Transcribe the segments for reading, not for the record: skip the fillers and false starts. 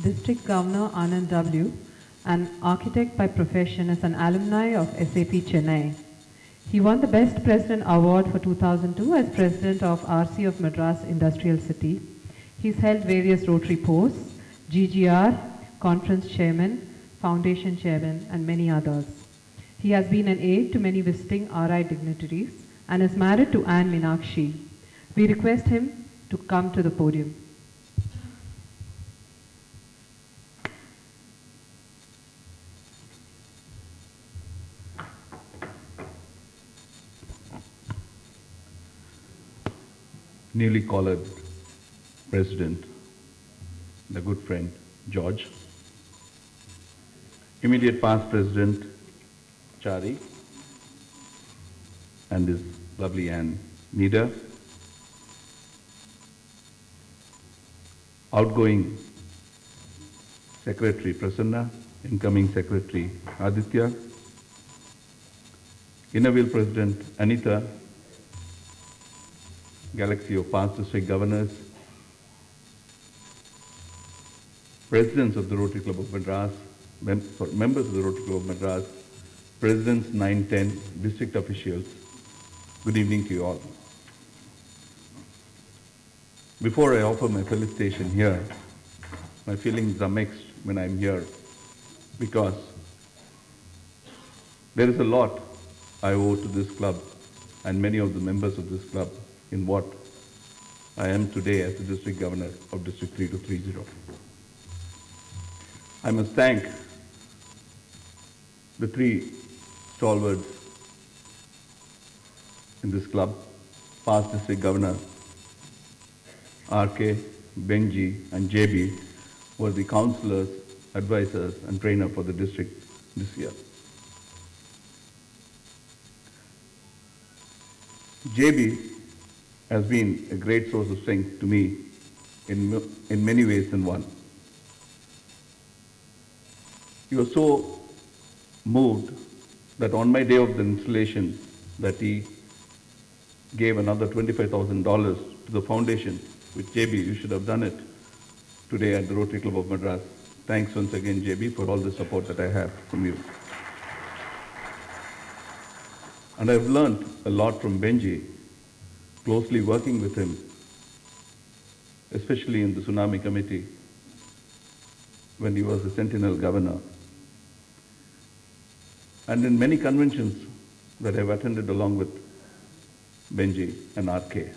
District Governor Anand W., an architect by profession, is an alumni of SAP Chennai. He won the Best President Award for 2002 as President of RC of Madras Industrial City. He's held various Rotary posts, GGR, Conference Chairman, Foundation Chairman, and many others. He has been an aide to many visiting RI dignitaries and is married to Anne Meenakshi. We request him to come to the podium. Newly collared President, the good friend George, immediate past President Chari, and his lovely Anne Nida, outgoing Secretary Prasanna, incoming Secretary Aditya, Innerville President Anita, galaxy of past district governors, presidents of the Rotary Club of Madras, members of the Rotary Club of Madras, presidents 9-10, district officials, good evening to you all. Before I offer my felicitation here, my feelings are mixed when I'm here because there is a lot I owe to this club and many of the members of this club in what I am today as the District Governor of District 3230. I must thank the three stalwarts in this club, past District Governor RK, Benji and JB were the councillors, advisors and trainer for the district this year. JB has been a great source of strength to me in many ways than one. He was so moved that on my day of the installation that he gave another $25,000 to the foundation, which JB, you should have done it today at the Rotary Club of Madras. Thanks once again, JB, for all the support that I have from you. And I've learned a lot from Benji, closely working with him, especially in the Tsunami Committee when he was the Sentinel Governor. And in many conventions that I've attended along with Benji and RK.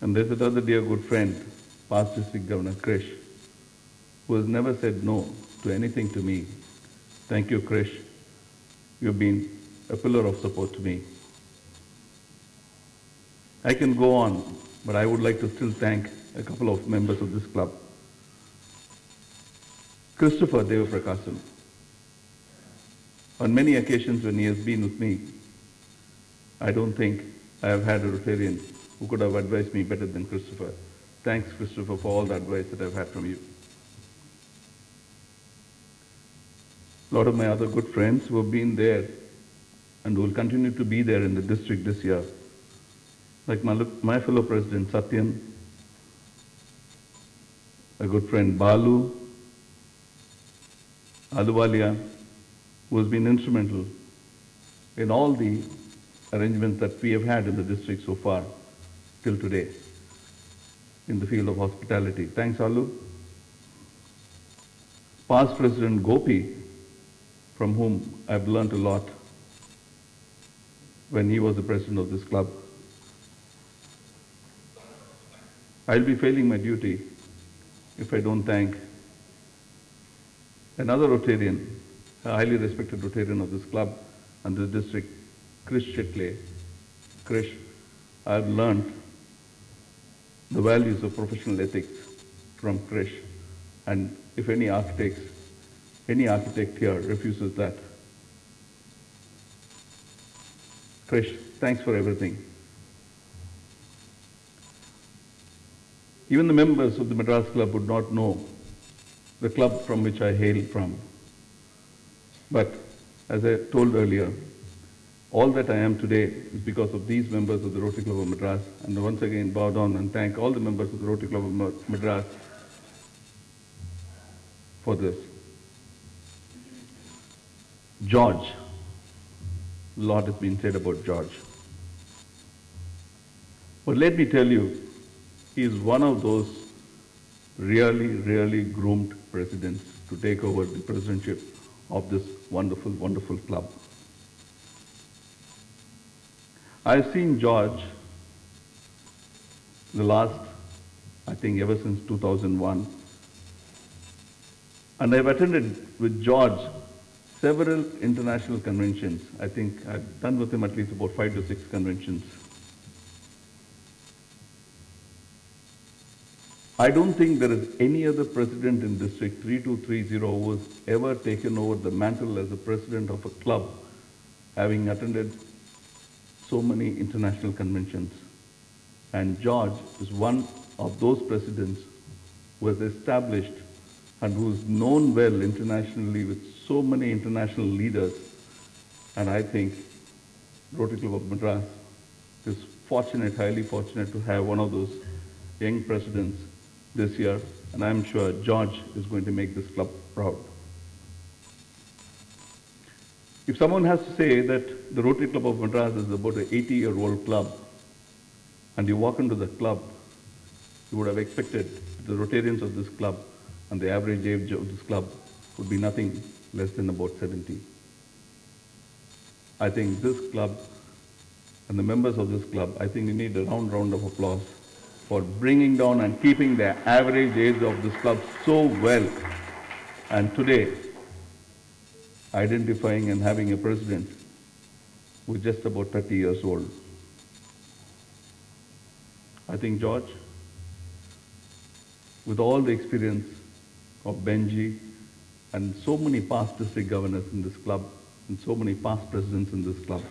And there's another dear good friend, past District Governor Krish, who has never said no to anything to me. Thank you, Krish. You've been a pillar of support to me. I can go on, but I would like to still thank a couple of members of this club. Christopher Devaprakasam. On many occasions when he has been with me, I don't think I have had a Rotarian who could have advised me better than Christopher. Thanks, Christopher, for all the advice that I've had from you. A lot of my other good friends who have been there and will continue to be there in the district this year, like my fellow President Satyam, a good friend Balu, Aluwalia, who has been instrumental in all the arrangements that we have had in the district so far till today in the field of hospitality. Thanks, Alu. Past President Gopi, from whom I've learnt a lot when he was the president of this club. I'll be failing my duty if I don't thank another Rotarian, a highly respected Rotarian of this club and this district, Krish Chetle. Krish, I've learned the values of professional ethics from Krish, and if any architect here refuses that. Krish, thanks for everything. Even the members of the Madras Club would not know the club from which I hail from. But As I told earlier, all that I am today is because of these members of the Rotary Club of Madras, and once again bow down and thank all the members of the Rotary Club of Madras for this. George, a lot has been said about George. But let me tell you, he is one of those really, really groomed presidents to take over the presidentship of this wonderful, wonderful club. I've seen George the last, I think, ever since 2001. And I've attended with George several international conventions. I think I've done with him at least about 5 to 6 conventions. I don't think there is any other president in District 3230 who has ever taken over the mantle as the president of a club, having attended so many international conventions. And George is one of those presidents who has established and who is known well internationally with so many international leaders. And I think Rotary Club of Madras is fortunate, highly fortunate to have one of those young presidents this year, and I'm sure George is going to make this club proud. If someone has to say that the Rotary Club of Madras is about an 80-year-old club, and you walk into the club, you would have expected the Rotarians of this club and the average age of this club would be nothing less than about 70. I think this club and the members of this club, I think we need a round of applause for bringing down and keeping the average age of this club so well. And today, identifying and having a president who is just about 30 years old. I think George, with all the experience of Benji and so many past district governors in this club and so many past presidents in this club,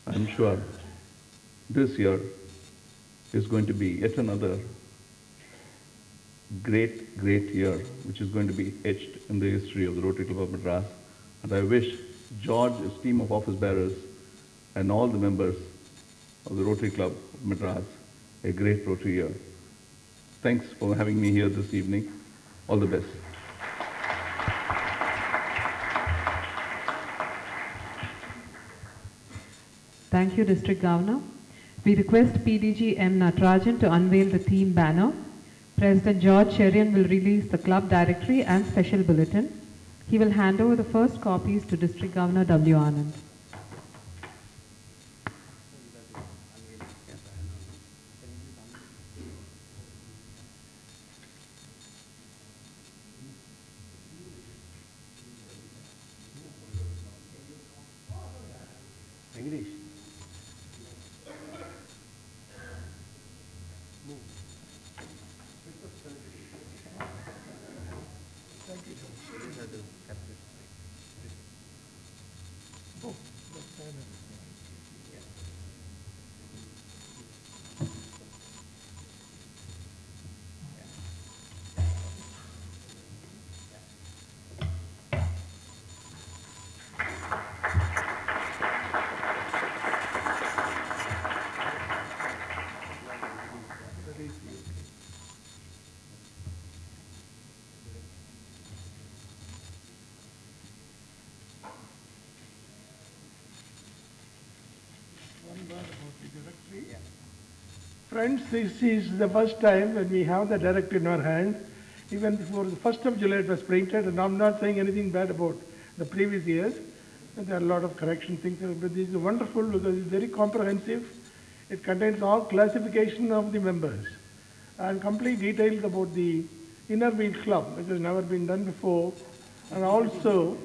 I'm sure this year is going to be yet another great, great year, which is going to be etched in the history of the Rotary Club of Madras. And I wish George, his team of office bearers, and all the members of the Rotary Club of Madras a great Rotary year. Thanks for having me here this evening. All the best. Thank you, District Governor. We request PDG M. Natarajan to unveil the theme banner. President George Cherian will release the club directory and special bulletin. He will hand over the first copies to District Governor W. Anand. Friends, this is the first time when we have the directory in our hand. Even before the 1st of July it was printed, and I'm not saying anything bad about the previous years. There are a lot of correction things, but this is wonderful because it's very comprehensive. It contains all classification of the members and complete details about the inner wheel club, which has never been done before, and also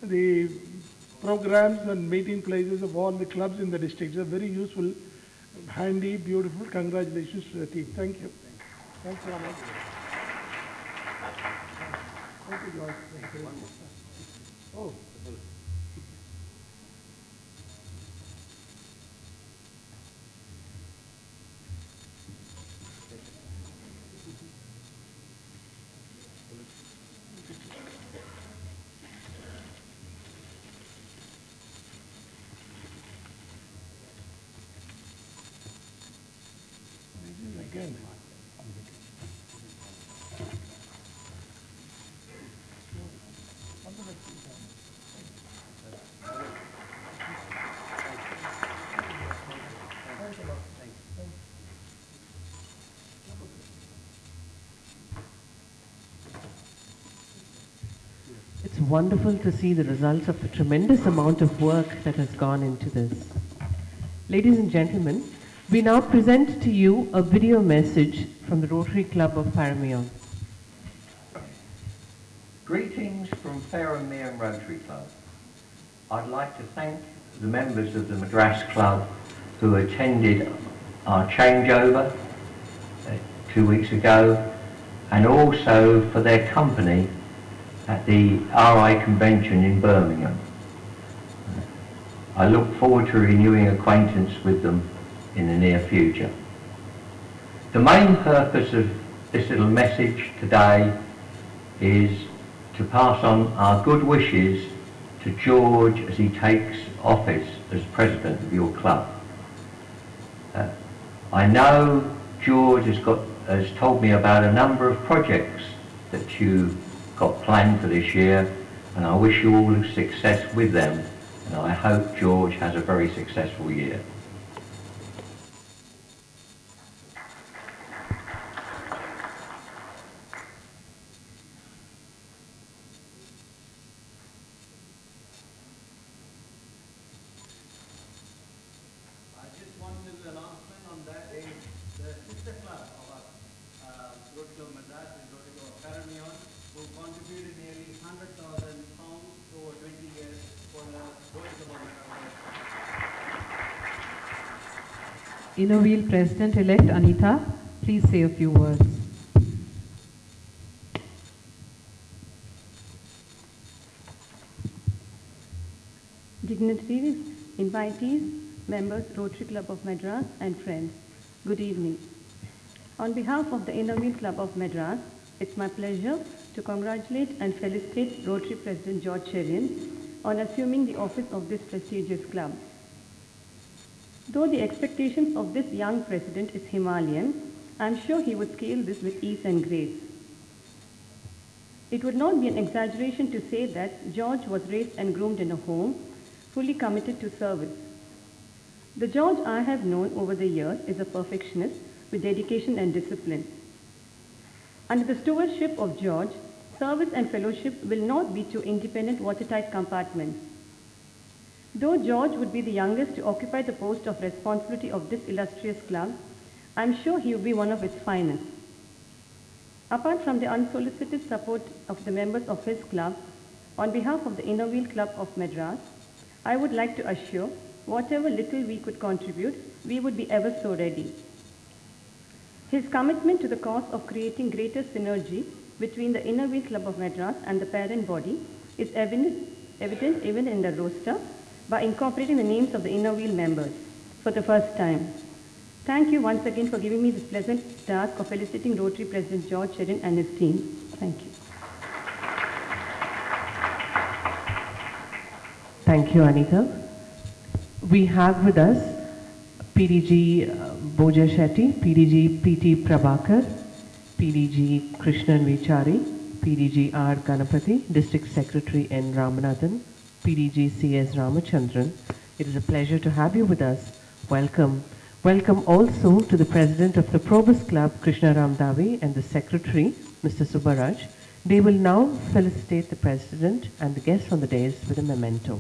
the programs and meeting places of all the clubs in the district. It's very useful, handy, beautiful. Congratulations to the team. Thank you. Thanks very much. Thank you, George. Thank you. Oh. It's wonderful to see the results of the tremendous amount of work that has gone into this. Ladies and gentlemen, we now present to you a video message from the Rotary Club of Paramion. Greetings from Fairham Rotary Club. I'd like to thank the members of the Madras Club who attended our changeover 2 weeks ago, and also for their company at the RI convention in Birmingham. I look forward to renewing acquaintance with them in the near future. The main purpose of this little message today is to pass on our good wishes to George as he takes office as president of your club. I know George has told me about a number of projects that you've got planned for this year, and I wish you all success with them, and I hope George has a very successful year. Inner Wheel President-elect Anita, please say a few words. Dignitaries, invitees, members, Rotary Club of Madras, and friends, good evening. On behalf of the Inner Wheel Club of Madras, it's my pleasure to congratulate and felicitate Rotary President George Cherian on assuming the office of this prestigious club. Though the expectations of this young president is Himalayan, I'm sure he would scale this with ease and grace. It would not be an exaggeration to say that George was raised and groomed in a home, fully committed to service. The George I have known over the years is a perfectionist with dedication and discipline. Under the stewardship of George, service and fellowship will not be two independent watertight compartments. Though George would be the youngest to occupy the post of responsibility of this illustrious club, I'm sure he will be one of its finest. Apart from the unsolicited support of the members of his club, on behalf of the Inner Wheel Club of Madras, I would like to assure whatever little we could contribute, we would be ever so ready. His commitment to the cause of creating greater synergy between the Inner Wheel Club of Madras and the parent body is evident even in the roster, by incorporating the names of the Inner Wheel members for the first time. Thank you once again for giving me this pleasant task of felicitating Rotary President George Cherian and his team. Thank you. Thank you, Anita. We have with us PDG Boja Shetty, PDG PT Prabhakar, PDG Krishnan Vichari, PDG R. Ganapati, District Secretary N. Ramanathan, PDG C.S. Ramachandran. It is a pleasure to have you with us. Welcome. Welcome also to the President of the Probus Club, Krishna Ramdavi, and the Secretary, Mr. Subbaraj. They will now felicitate the President and the guests on the dais with a memento.